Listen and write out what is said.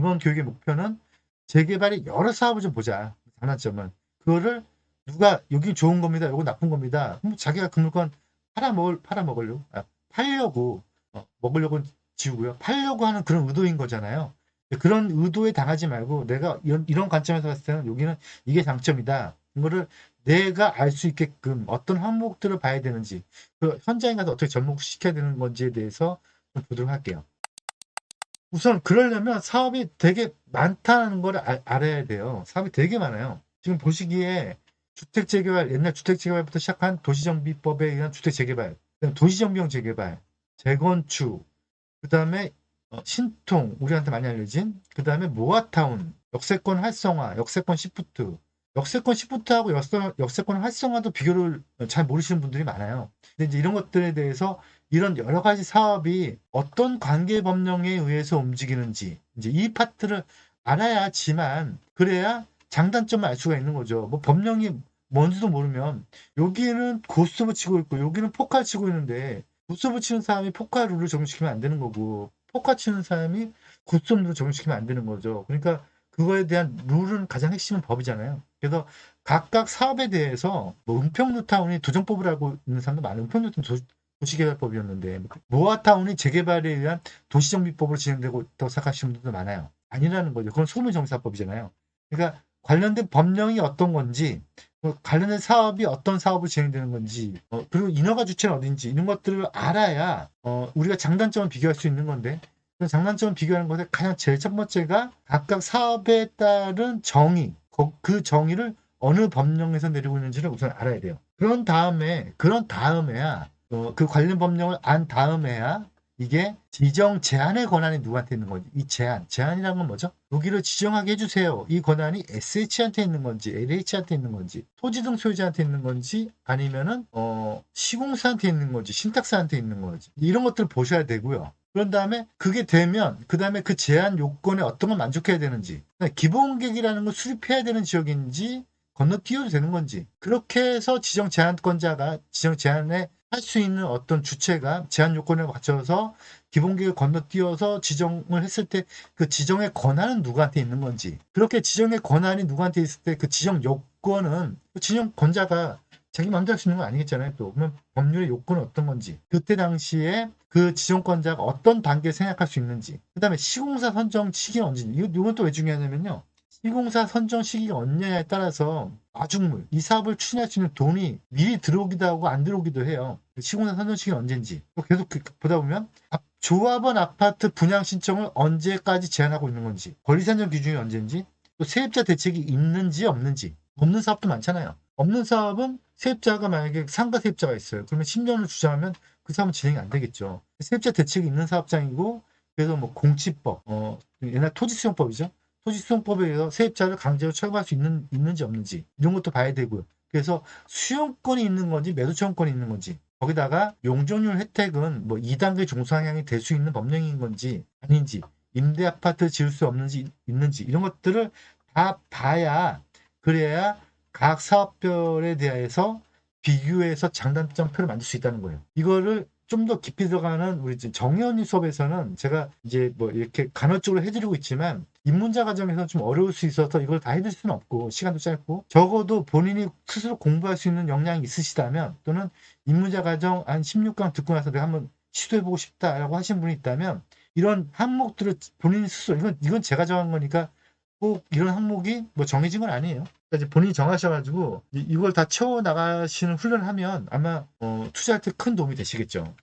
이번 교육의 목표는 재개발의 여러 사업을 좀 보자. 장단점은. 그거를 누가 여기 좋은 겁니다. 요거 나쁜 겁니다. 그럼 자기가 그 물건 팔아먹으려고, 팔려고, 먹으려고 지우고요. 팔려고 하는 그런 의도인 거잖아요. 그런 의도에 당하지 말고 내가 이런 관점에서 봤을 때는 여기는 이게 장점이다. 이거를 내가 알 수 있게끔 어떤 항목들을 봐야 되는지, 그 현장에 가서 어떻게 접목시켜야 되는 건지에 대해서 좀 보도록 할게요. 우선 그러려면 사업이 되게 많다는 걸 알아야 돼요. 사업이 되게 많아요. 지금 보시기에 주택재개발, 옛날 주택재개발부터 시작한 도시정비법에 의한 주택재개발, 도시정비형 재개발, 재건축, 그 다음에 신통, 우리한테 많이 알려진, 그 다음에 모아타운, 역세권 활성화, 역세권 시프트, 역세권 시프트하고 역세권 활성화도 비교를 잘 모르시는 분들이 많아요. 근데 이제 이런 것들에 대해서 이런 여러 가지 사업이 어떤 관계 법령에 의해서 움직이는지 이제 이 파트를 알아야지만 그래야 장단점을 알 수가 있는 거죠. 뭐 법령이 뭔지도 모르면 여기는 고스톱을 치고 있고 여기는 포카를 치고 있는데 고스톱을 치는 사람이 포카 룰을 적용시키면 안 되는 거고 포카 치는 사람이 고스톱 룰을 적용시키면 안 되는 거죠. 그러니까 그거에 대한 룰은 가장 핵심은 법이잖아요. 그래서 각각 사업에 대해서 뭐 은평뉴타운이 도정법을 알고 있는 사람도 많아요. 은평뉴타운 도시개발법이었는데 모아타운이 재개발에 의한 도시정비법으로 진행되고 있다고 생각하시는 분들도 많아요. 아니라는 거죠. 그건 소유정사법이잖아요. 그러니까 관련된 법령이 어떤 건지 관련된 사업이 어떤 사업으로 진행되는 건지 그리고 인허가 주체는 어딘지 이런 것들을 알아야 우리가 장단점을 비교할 수 있는 건데 장단점을 비교하는 것에 가장 제일 첫 번째가 각각 사업에 따른 정의 그 정의를 어느 법령에서 내리고 있는지를 우선 알아야 돼요. 그런 다음에야 그 관련 법령을 안 다음에야 이게 지정 제한의 권한이 누구한테 있는 건지 이 제한이라는 건 뭐죠? 여기를 지정하게 해주세요. 이 권한이 SH한테 있는 건지 LH한테 있는 건지 토지 등 소유자한테 있는 건지 아니면은 시공사한테 있는 건지 신탁사한테 있는 건지 이런 것들을 보셔야 되고요. 그런 다음에 그게 되면 그 다음에 그 제한 요건에 어떤 걸 만족해야 되는지 기본계획이라는 걸 수립해야 되는 지역인지 건너뛰어도 되는 건지 그렇게 해서 지정 제한권자가 지정 제한에 할 수 있는 어떤 주체가 제한 요건을 갖춰서 기본계획을 건너뛰어서 지정을 했을 때 그 지정의 권한은 누구한테 있는 건지 그렇게 지정의 권한이 누구한테 있을 때 그 지정 요건은 그 지정권자가 자기 마음대로 할 수 있는 건 아니겠잖아요. 또 그러면 법률의 요건은 어떤 건지 그때 당시에 그 지정권자가 어떤 단계에 생각할 수 있는지 그 다음에 시공사 선정 시기는 언제인지 이건 또 왜 중요하냐면요. 시공사 선정 시기가 언제냐에 따라서 마중물, 이 사업을 추진할 수 있는 돈이 미리 들어오기도 하고 안 들어오기도 해요. 시공사 선정 시기는 언제인지. 계속 보다 보면 조합원 아파트 분양 신청을 언제까지 제한하고 있는 건지, 권리 산정 기준이 언제인지, 또 세입자 대책이 있는지 없는지. 없는 사업도 많잖아요. 없는 사업은 세입자가 만약에 상가 세입자가 있어요. 그러면 10년을 주장하면 그 사업은 진행이 안 되겠죠. 세입자 대책이 있는 사업장이고 그래서 뭐 공치법, 옛날 토지수용법이죠. 토지수용법에 의해서 세입자를 강제로 철거할 수 있는지 없는지 이런 것도 봐야 되고요. 그래서 수용권이 있는 건지 매도청권이 있는 건지 거기다가 용적률 혜택은 뭐 2단계 종상향이 될 수 있는 법령인 건지 아닌지 임대 아파트 지을 수 없는지 있는지 이런 것들을 다 봐야 그래야 각 사업별에 대해서 비교해서 장단점표를 만들 수 있다는 거예요. 이거를 좀 더 깊이 들어가는 우리 정의원님 수업에서는 제가 이제 뭐 이렇게 간헐적으로 해드리고 있지만 입문자 과정에서 좀 어려울 수 있어서 이걸 다 해드릴 수는 없고 시간도 짧고 적어도 본인이 스스로 공부할 수 있는 역량이 있으시다면 또는 입문자 과정 한 16강 듣고 나서 내가 한번 시도해보고 싶다라고 하신 분이 있다면 이런 항목들을 본인이 스스로 이건 제가 정한 거니까 꼭 이런 항목이 뭐 정해진 건 아니에요. 그러니까 이제 본인이 정하셔가지고 이걸 다 채워 나가시는 훈련을 하면 아마 투자할 때 큰 도움이 되시겠죠.